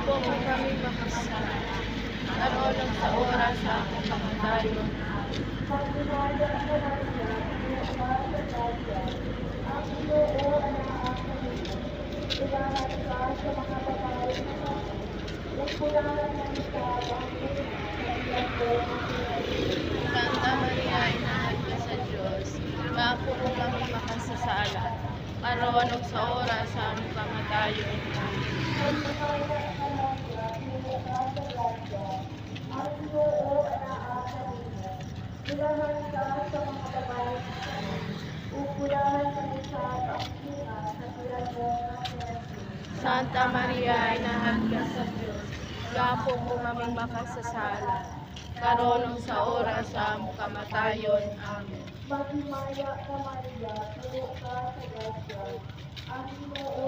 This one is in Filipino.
po mo kami makasalanan, naroon sa oras sa aming kamatayon. Magdumaya ka Maria, puno ka sa grasya, ang Ginoo ay nakakasalanan. Ilahan ka sa mga babae na nagpulangan ng ikaw ang iyong ko ng Santa Maria, Inahan ka sa Diyos, gapo mo kami makasasala, karon ug sa oras sa aming kamatayon. Magdumaya ka Maria, puno ka sa grasya, ang Ginoo ay nakakasalanan. Ilahan ka sa mga babae na upulahan ng ikaw ang iyong Santa Maria, Inahan ka sa Diyos, gapo mo kami makasasala, karon ug sa oras sa aming kamatayon. Amen. Magdumaya ka Maria, puno ka sa grasya, ang Ginoo